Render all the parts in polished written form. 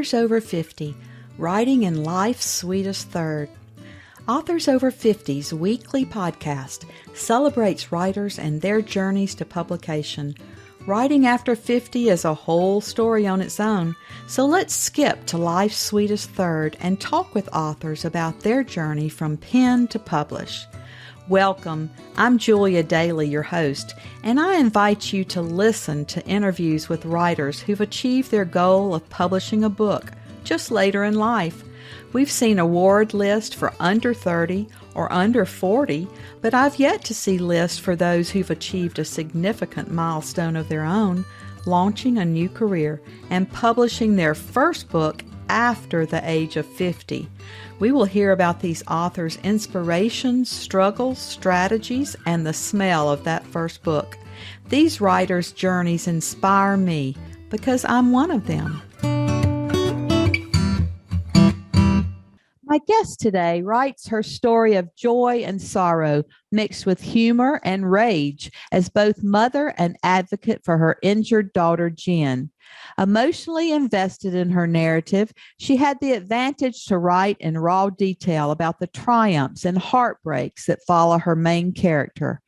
Authors Over 50, Writing in Life's Sweetest Third. Authors Over 50's weekly podcast celebrates writers and their journeys to publication. Writing after 50 is a whole story on its own, so let's skip to life's sweetest third and talk with authors about their journey from pen to publish. Welcome, I'm Julia Daly, your host, and I invite you to listen to interviews with writers who've achieved their goal of publishing a book just later in life. We've seen award lists for under 30 or under 40, but I've yet to see lists for those who've achieved a significant milestone of their own, launching a new career and publishing their first book after the age of 50. We will hear about these authors' inspirations, struggles, strategies, and the smell of that first book. These writers' journeys inspire me because I'm one of them. My guest today writes her story of joy and sorrow mixed with humor and rage as both mother and advocate for her injured daughter, Jenn. Emotionally invested in her narrative, she had the advantage to write in raw detail about the triumphs and heartbreaks that follow her main character.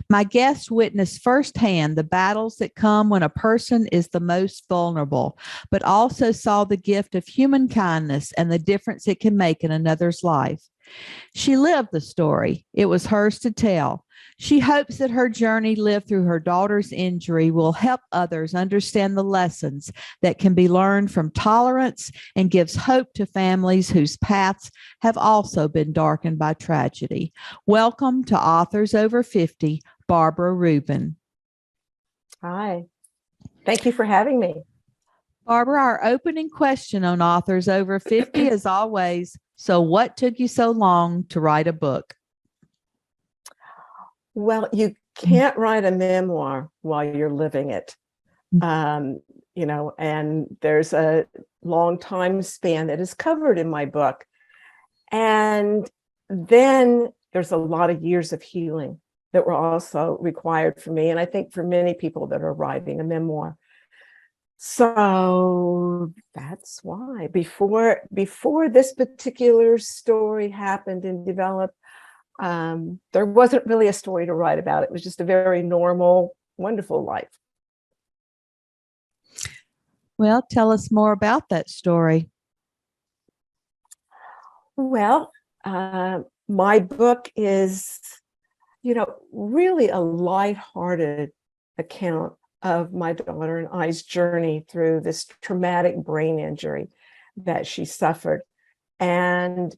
My guest witnessed firsthand the battles that come when a person is the most vulnerable, but also saw the gift of human kindness and the difference it can make in another's life. She lived the story. It was hers to tell. She hopes that her journey lived through her daughter's injury will help others understand the lessons that can be learned from tolerance and gives hope to families whose paths have also been darkened by tragedy. Welcome to Authors Over 50, Barbara Rubin. Hi. Thank you for having me. Barbara, our opening question on Authors Over 50 is always, so what took you so long to write a book? Well, you can't write a memoir while you're living it. And there's a long time span that is covered in my book. And then there's a lot of years of healing that were also required for me. And I think for many people that are writing a memoir. So that's why before this particular story happened and developed, there wasn't really a story to write about. It was just a very normal, wonderful life. Well, tell us more about that story. Well, my book is, really a lighthearted account of my daughter and I's journey through this traumatic brain injury that she suffered. And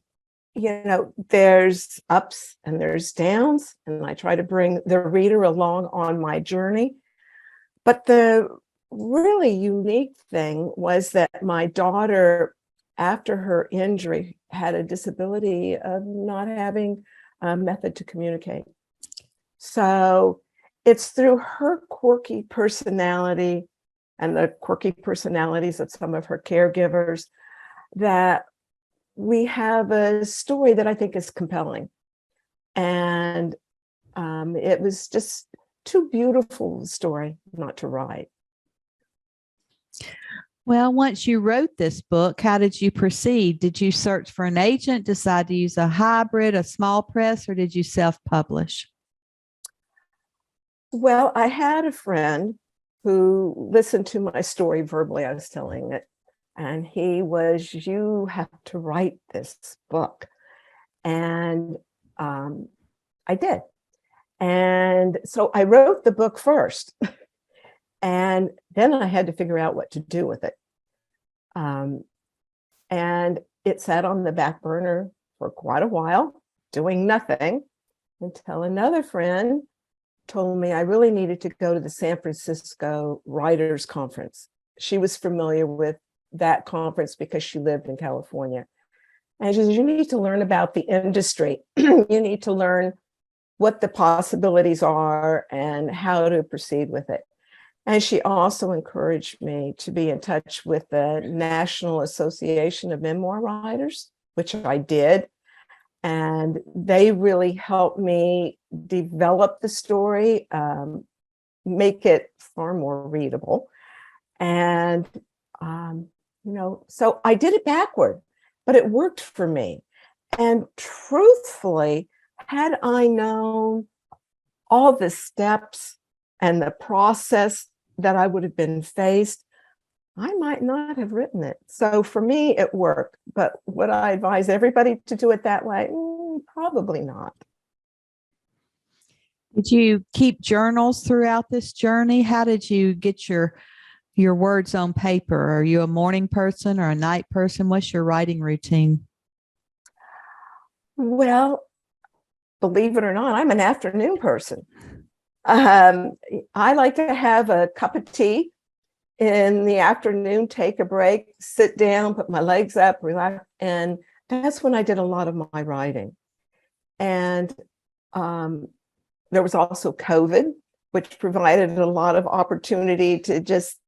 there's ups and there's downs, and I try to bring the reader along on my journey. But the really unique thing was that my daughter, after her injury, had a disability of not having a method to communicate. So it's through her quirky personality and the quirky personalities of some of her caregivers that we have a story that I think is compelling. And it was just too beautiful a story not to write. Well, once you wrote this book, how did you proceed? Did you search for an agent, decide to use a hybrid, a small press, or did you self-publish? Well, I had a friend who listened to my story verbally. I was telling it. And he was, you have to write this book. And I did. And so I wrote the book first. And then I had to figure out what to do with it. And it sat on the back burner for quite a while, doing nothing, until another friend told me I really needed to go to the San Francisco Writers Conference. She was familiar with that conference because she lived in California. And she said, you need to learn about the industry. You need to learn what the possibilities are and how to proceed with it. And she also encouraged me to be in touch with the National Association of Memoir Writers, which I did. And they really helped me develop the story, make it far more readable. And So I did it backward, but it worked for me. And truthfully, had I known all the steps and the process that I would have been faced, I might not have written it. So for me, it worked. But would I advise everybody to do it that way? Probably not. Did you keep journals throughout this journey? How did you get your words on paper? Are you a morning person or a night person? What's your writing routine? Well, believe it or not, I'm an afternoon person. I like to have a cup of tea in the afternoon, take a break, sit down, put my legs up, relax. And that's when I did a lot of my writing. And there was also COVID, which provided a lot of opportunity to just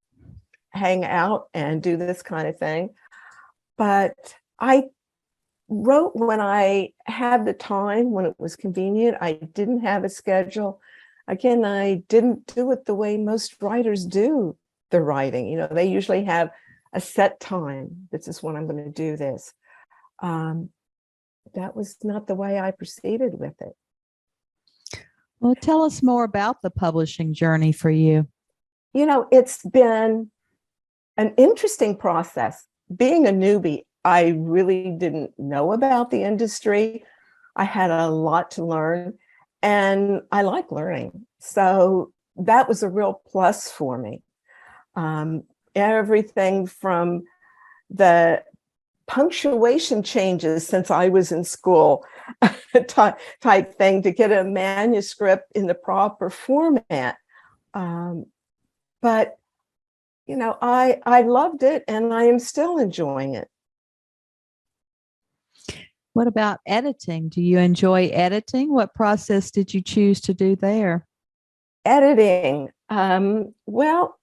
hang out and do this kind of thing. But I wrote when I had the time, when it was convenient. I didn't have a schedule. Again, I didn't do it the way most writers do the writing. They usually have a set time. This is when I'm going to do this. That was not the way I proceeded with it. Well, tell us more about the publishing journey for you. It's been an interesting process. Being a newbie, I really didn't know about the industry. I had a lot to learn, and I like learning. So that was a real plus for me. Everything from the punctuation changes since I was in school type thing to get a manuscript in the proper format. But I loved it, and I am still enjoying it. What about editing? Do you enjoy editing? What process did you choose to do there? Editing. Well,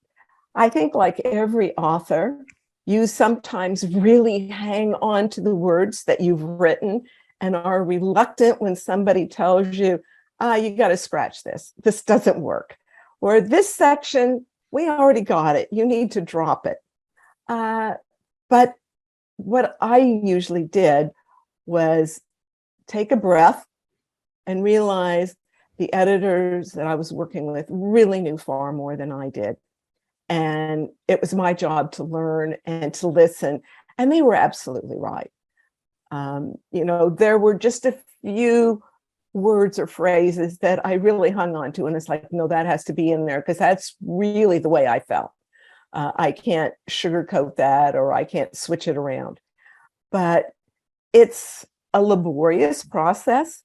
I think like every author, you sometimes really hang on to the words that you've written and are reluctant when somebody tells you, you got to scratch this. This doesn't work. Or this section, we already got it. You need to drop it. But what I usually did was take a breath and realize the editors that I was working with really knew far more than I did. And it was my job to learn and to listen. And they were absolutely right. There were just a few words or phrases that I really hung on to. And it's like, no, that has to be in there because that's really the way I felt. I can't sugarcoat that, or I can't switch it around. But it's a laborious process,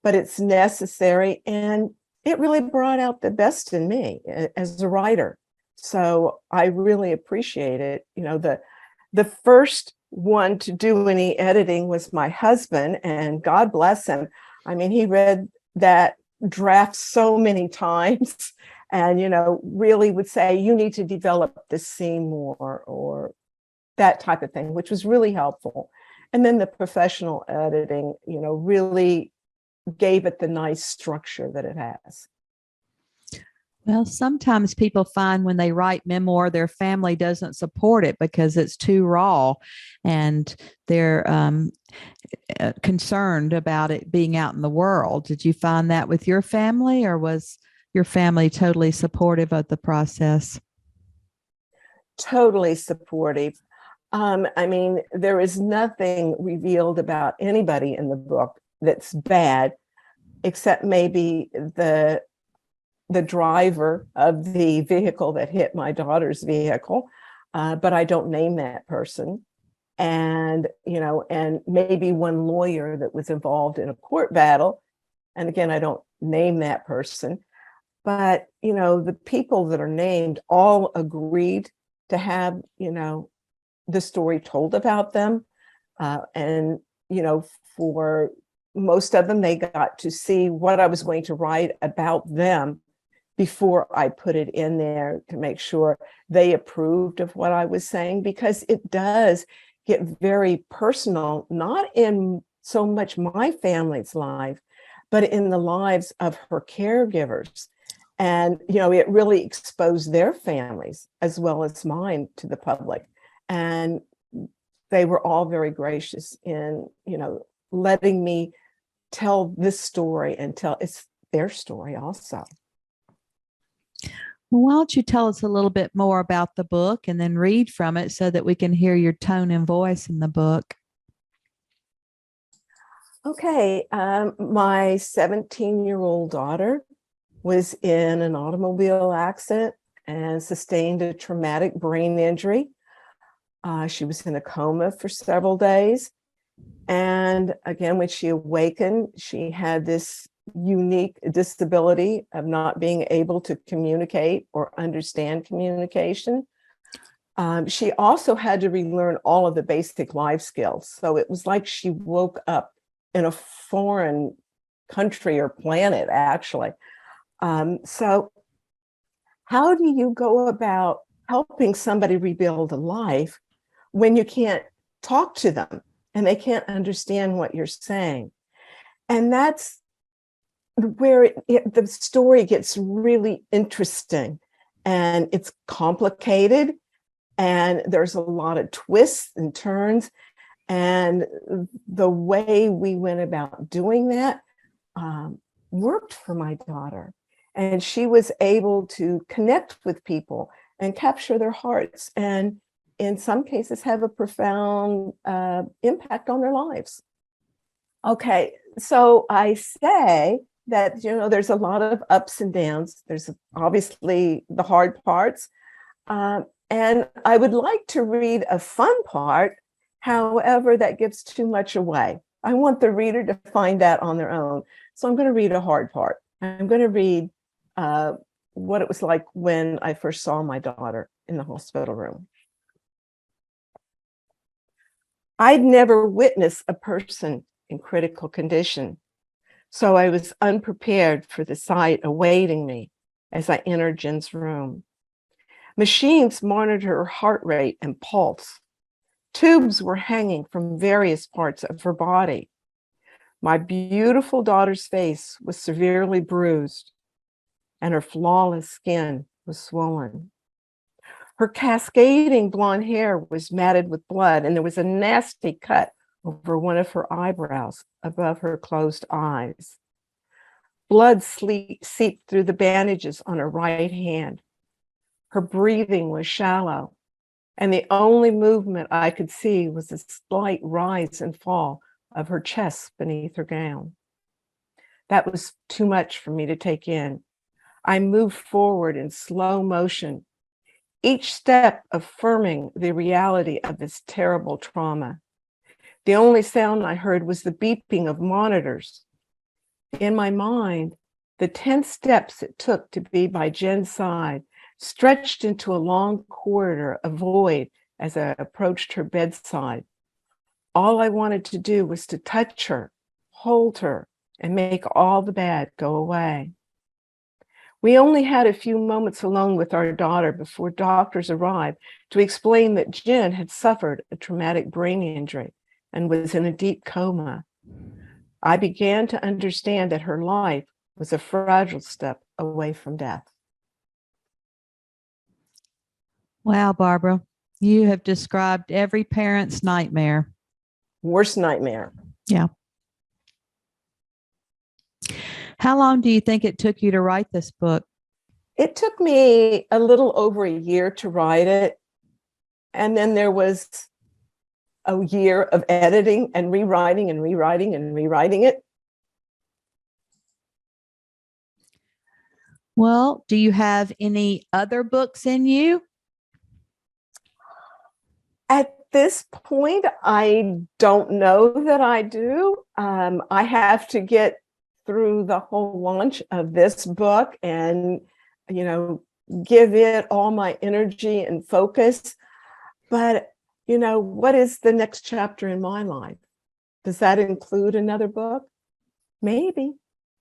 but it's necessary. And it really brought out the best in me as a writer. So I really appreciate it. The first one to do any editing was my husband, and God bless him. I mean, he read that draft so many times and, really would say, you need to develop this scene more, or that type of thing, which was really helpful. And then the professional editing, really gave it the nice structure that it has. Well, sometimes people find when they write memoir, their family doesn't support it because it's too raw, and they're concerned about it being out in the world. Did you find that with your family, or was your family totally supportive of the process? Totally supportive. I mean, there is nothing revealed about anybody in the book that's bad, except maybe the driver of the vehicle that hit my daughter's vehicle, but I don't name that person. And, and maybe one lawyer that was involved in a court battle. And again, I don't name that person. But, the people that are named all agreed to have, the story told about them. And, for most of them, they got to see what I was going to write about them before I put it in there, to make sure they approved of what I was saying, because it does get very personal, not in so much my family's life, but in the lives of her caregivers. And, it really exposed their families as well as mine to the public. And they were all very gracious in, letting me tell this story and it's their story also. Well, why don't you tell us a little bit more about the book and then read from it so that we can hear your tone and voice in the book? Okay. My 17-year-old daughter was in an automobile accident and sustained a traumatic brain injury. She was in a coma for several days. And again, when she awakened, she had this unique disability of not being able to communicate or understand communication. She also had to relearn all of the basic life skills. So it was like she woke up in a foreign country or planet, actually. So how do you go about helping somebody rebuild a life when you can't talk to them and they can't understand what you're saying? And that's where the story gets really interesting, and it's complicated, and there's a lot of twists and turns. And the way we went about doing that worked for my daughter. And she was able to connect with people and capture their hearts, and in some cases have a profound impact on their lives. Okay, so I say that, there's a lot of ups and downs. There's obviously the hard parts. And I would like to read a fun part. However, that gives too much away. I want the reader to find that on their own. So I'm going to read a hard part. I'm going to read what it was like when I first saw my daughter in the hospital room. I'd never witnessed a person in critical condition, so I was unprepared for the sight awaiting me as I entered Jenn's room. Machines monitored her heart rate and pulse. Tubes were hanging from various parts of her body. My beautiful daughter's face was severely bruised, and her flawless skin was swollen. Her cascading blonde hair was matted with blood, and there was a nasty cut over one of her eyebrows above her closed eyes. Blood seeped through the bandages on her right hand. Her breathing was shallow, and the only movement I could see was a slight rise and fall of her chest beneath her gown. That was too much for me to take in. I moved forward in slow motion, each step affirming the reality of this terrible trauma. The only sound I heard was the beeping of monitors. In my mind, the 10 steps it took to be by Jenn's side stretched into a long corridor of void as I approached her bedside. All I wanted to do was to touch her, hold her, and make all the bad go away. We only had a few moments alone with our daughter before doctors arrived to explain that Jenn had suffered a traumatic brain injury and was in a deep coma. I began to understand that her life was a fragile step away from death. Wow, Barbara, you have described every parent's nightmare. Worst nightmare. Yeah. How long do you think it took you to write this book? It took me a little over a year to write it. And then there was a year of editing and rewriting and rewriting and rewriting it. Well, do you have any other books in you? At this point, I don't know that I do. I have to get through the whole launch of this book and, give it all my energy and focus. But, what is the next chapter in my life? Does that include another book? Maybe.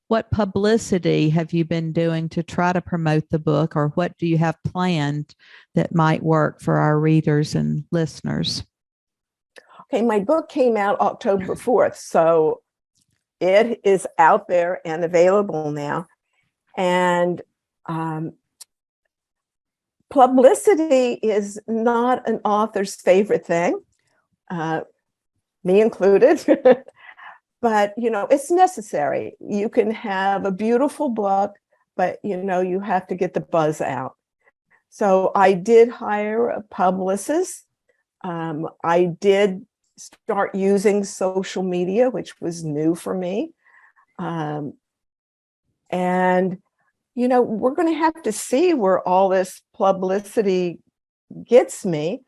What publicity have you been doing to try to promote the book, or what do you have planned that might work for our readers and listeners? Okay, my book came out October 4th, so it is out there and available now. And Publicity is not an author's favorite thing, me included. But, it's necessary. You can have a beautiful book, but, you have to get the buzz out. So I did hire a publicist. I did start using social media, which was new for me. And, we're going to have to see where all this publicity gets me.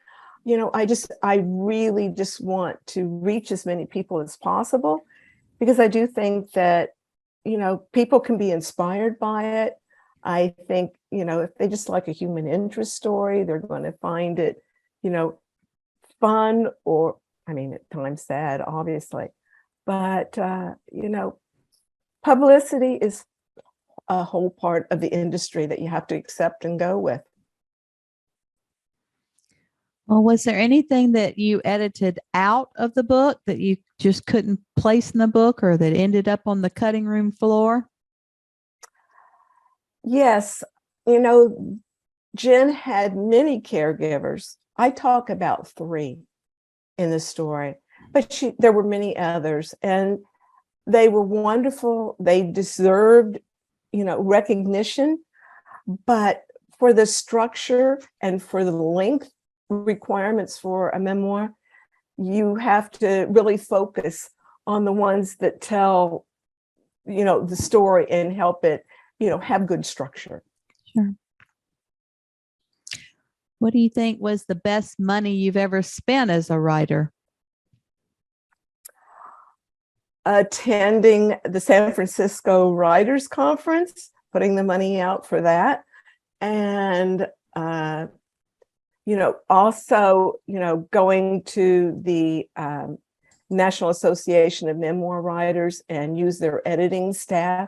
I really just want to reach as many people as possible, because I do think that, people can be inspired by it. I think, if they just like a human interest story, they're going to find it, fun, or, at times sad, obviously. But, publicity is a whole part of the industry that you have to accept and go with. Well, was there anything that you edited out of the book that you just couldn't place in the book, or that ended up on the cutting room floor? Yes. Jenn had many caregivers. I talk about 3 in the story, but there were many others, and they were wonderful. They deserved, recognition, but for the structure and for the length requirements for a memoir, you have to really focus on the ones that tell, the story and help it, have good structure. Sure. What do you think was the best money you've ever spent as a writer? Attending the San Francisco Writers Conference, putting the money out for that. And, also, going to the National Association of Memoir Writers and use their editing staff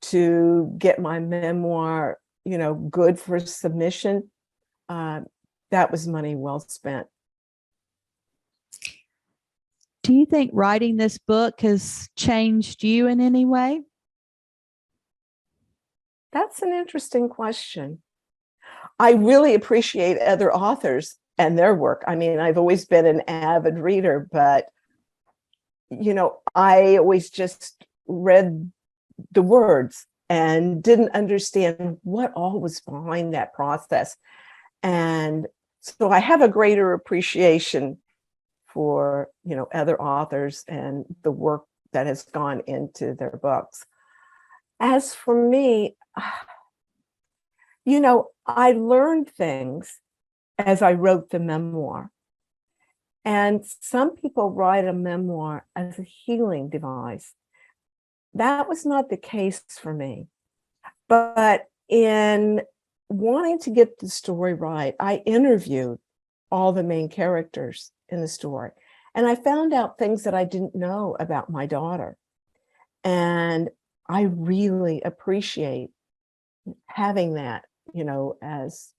to get my memoir, good for submission. That was money well spent. Do you think writing this book has changed you in any way? That's an interesting question. I really appreciate other authors and their work. I've always been an avid reader, but, I always just read the words and didn't understand what all was behind that process. And so I have a greater appreciation for, other authors and the work that has gone into their books. As for me, I learned things as I wrote the memoir. And some people write a memoir as a healing device. That was not the case for me. But in wanting to get the story right, I interviewed all the main characters in the story. And I found out things that I didn't know about my daughter. And I really appreciate having that, as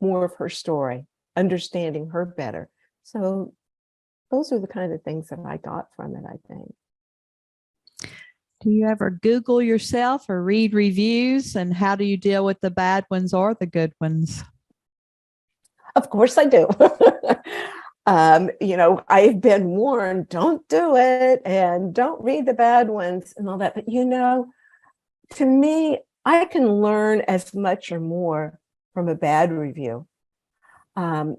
more of her story, understanding her better. So those are the kind of things that I got from it, I think. Do you ever Google yourself or read reviews? And how do you deal with the bad ones or the good ones? Of course I do. I've been warned, don't do it and don't read the bad ones and all that. But, to me, I can learn as much or more from a bad review.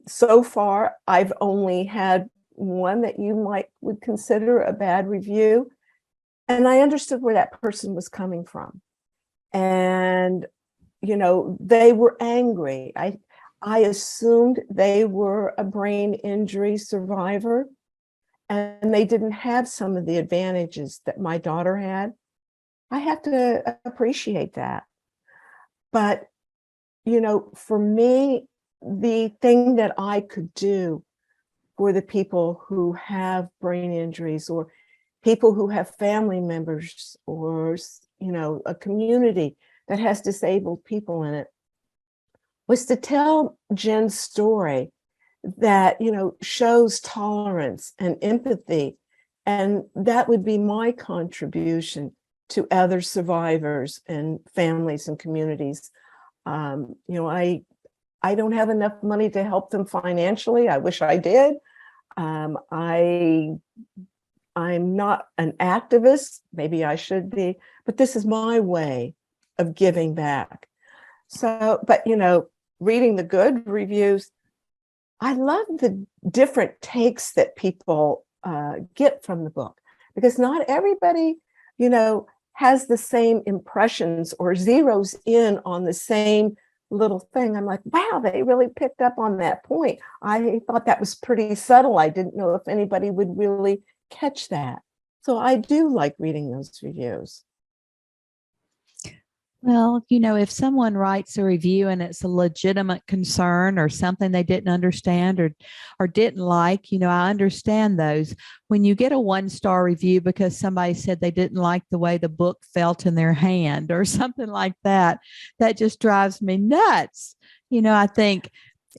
So far, I've only had one that you would consider a bad review. And I understood where that person was coming from. And, they were angry. I assumed they were a brain injury survivor, and they didn't have some of the advantages that my daughter had. I have to appreciate that. But, for me, the thing that I could do for the people who have brain injuries, or people who have family members, or, a community that has disabled people in it, was to tell Jenn's story that, shows tolerance and empathy. And that would be my contribution to other survivors and families and communities. I I don't have enough money to help them financially. I wish I did. I'm not an activist. Maybe I should be, but this is my way of giving back. So, but reading the good reviews, I love the different takes that people get from the book, because not everybody, has the same impressions or zeroes in on the same little thing. I'm like, wow, they really picked up on that point. I thought that was pretty subtle. I didn't know if anybody would really catch that. So I do like reading those reviews. Well, if someone writes a review and it's a legitimate concern or something they didn't understand or didn't like, I understand those. When you get a 1-star review because somebody said they didn't like the way the book felt in their hand or something like that, that just drives me nuts. I think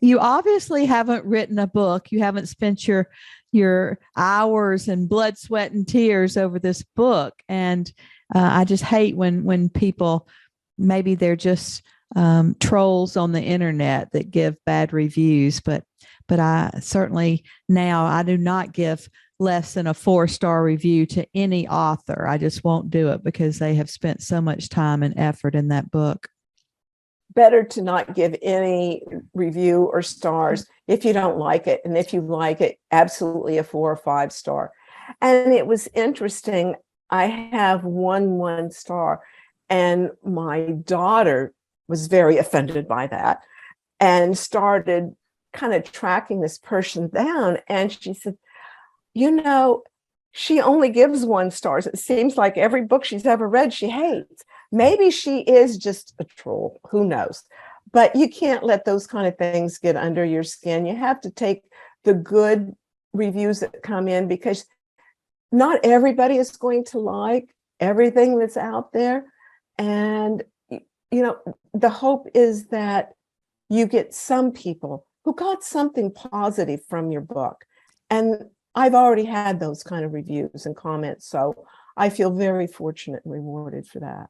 you obviously haven't written a book. You haven't spent your hours and blood, sweat, and tears over this book. And I just hate when people, maybe they're just trolls on the internet that give bad reviews, but I certainly now I do not give less than a 4-star review to any author. I just won't do it because they have spent so much time and effort in that book. Better to not give any review or stars if you don't like it. And if you like it, absolutely a 4 or 5-star. And it was interesting. I have 1 star. And my daughter was very offended by that and started kind of tracking this person down. And she said, she only gives 1 star. It seems like every book she's ever read, she hates. Maybe she is just a troll. Who knows? But you can't let those kind of things get under your skin. You have to take the good reviews that come in, because not everybody is going to like everything that's out there. And, the hope is that you get some people who got something positive from your book. And I've already had those kind of reviews and comments. So I feel very fortunate and rewarded for that.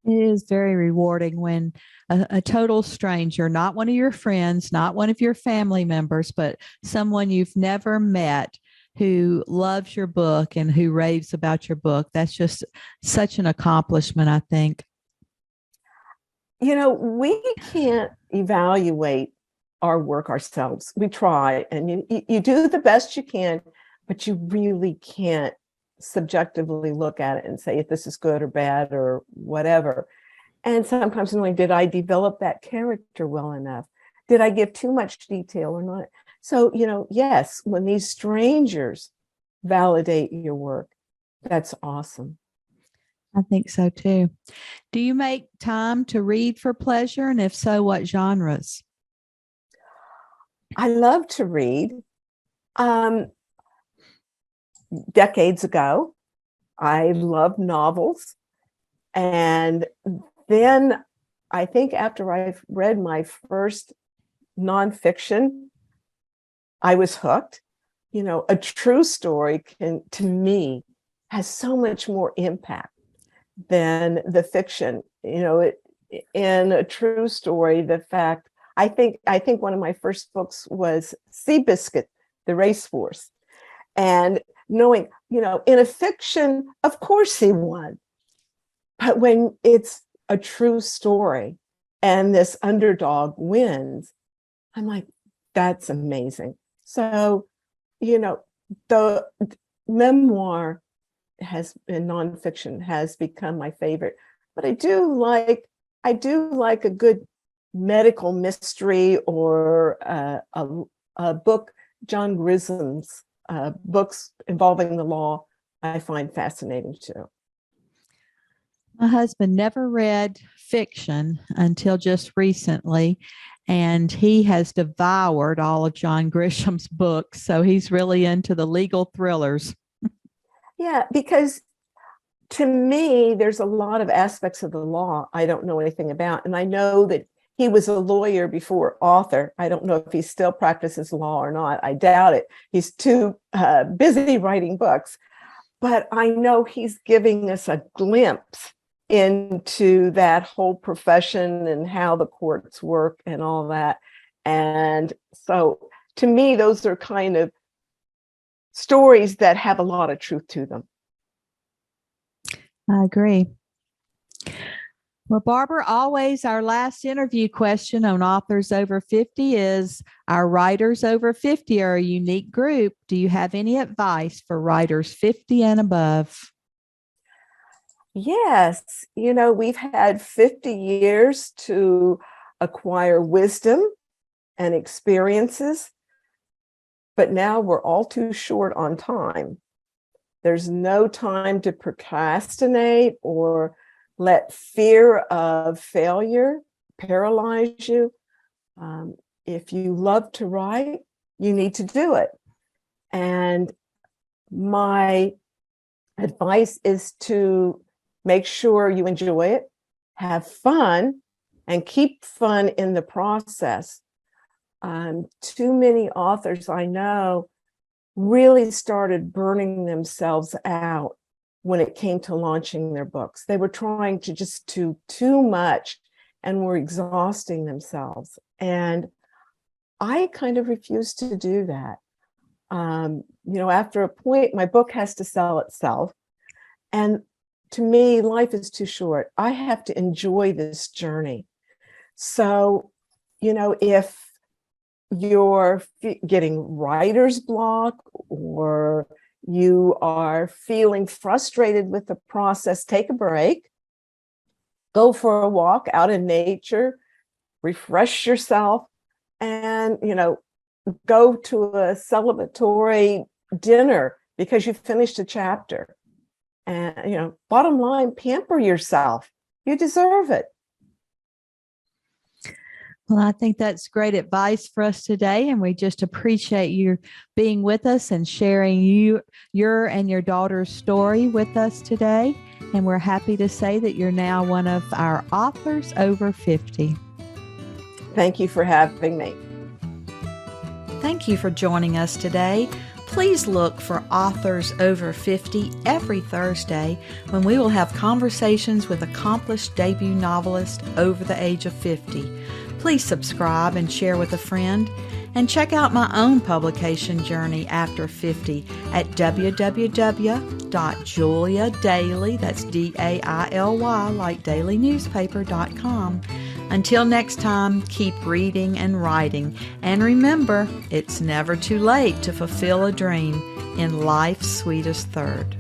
It is very rewarding when a total stranger, not one of your friends, not one of your family members, but someone you've never met who loves your book and who raves about your book. That's just such an accomplishment, I think. We can't evaluate our work ourselves. We try, and you do the best you can, but you really can't subjectively look at it and say if this is good or bad or whatever. And sometimes knowing, did I develop that character well enough? Did I give too much detail or not? So, yes, when these strangers validate your work, that's awesome. I think so too. Do you make time to read for pleasure? And if so, what genres? I love to read. Decades ago, I loved novels. And then I think after I've read my first nonfiction, I was hooked. A true story to me, has so much more impact than the fiction. In a true story, I think one of my first books was Seabiscuit, the Racehorse. And knowing, in a fiction, of course he won. But when it's a true story and this underdog wins, I'm like, that's amazing. So, the memoir in nonfiction has become my favorite. But I do like a good medical mystery or a book. John Grisham's books involving the law, I find fascinating too. My husband never read fiction until just recently, and he has devoured all of John Grisham's books. So he's really into the legal thrillers. Yeah, because to me, there's a lot of aspects of the law I don't know anything about. And I know that he was a lawyer before author. I don't know if he still practices law or not. I doubt it. He's too busy writing books. But I know he's giving us a glimpse into that whole profession and how the courts work and all that. And so to me, those are kind of stories that have a lot of truth to them. I agree. Well, Barbara, always our last interview question on Authors Over 50 is, our writers over 50 are a unique group. Do you have any advice for writers 50 and above? Yes, we've had 50 years to acquire wisdom and experiences, but now we're all too short on time. There's no time to procrastinate or let fear of failure paralyze you. If you love to write, you need to do it. And my advice is to make sure you enjoy it, have fun, and keep fun in the process. Too many authors I know really started burning themselves out when it came to launching their books. They were trying to just do too much and were exhausting themselves. And I kind of refused to do that. After a point, my book has to sell itself. And to me, life is too short. I have to enjoy this journey. So, if you're getting writer's block or you are feeling frustrated with the process, take a break, go for a walk out in nature, refresh yourself, and, go to a celebratory dinner because you finished a chapter. And, bottom line, pamper yourself. You deserve it. Well, I think that's great advice for us today, and we just appreciate you being with us and sharing your and your daughter's story with us today. And we're happy to say that you're now one of our Authors Over 50. Thank you for having me. Thank you for joining us today. Please look for Authors Over 50 every Thursday, when we will have conversations with accomplished debut novelists over the age of 50. Please subscribe and share with a friend, and check out my own publication journey after 50 at www.juliadaily, that's DAILY, like dailynewspaper.com. Until next time, keep reading and writing, and remember, it's never too late to fulfill a dream in life's sweetest third.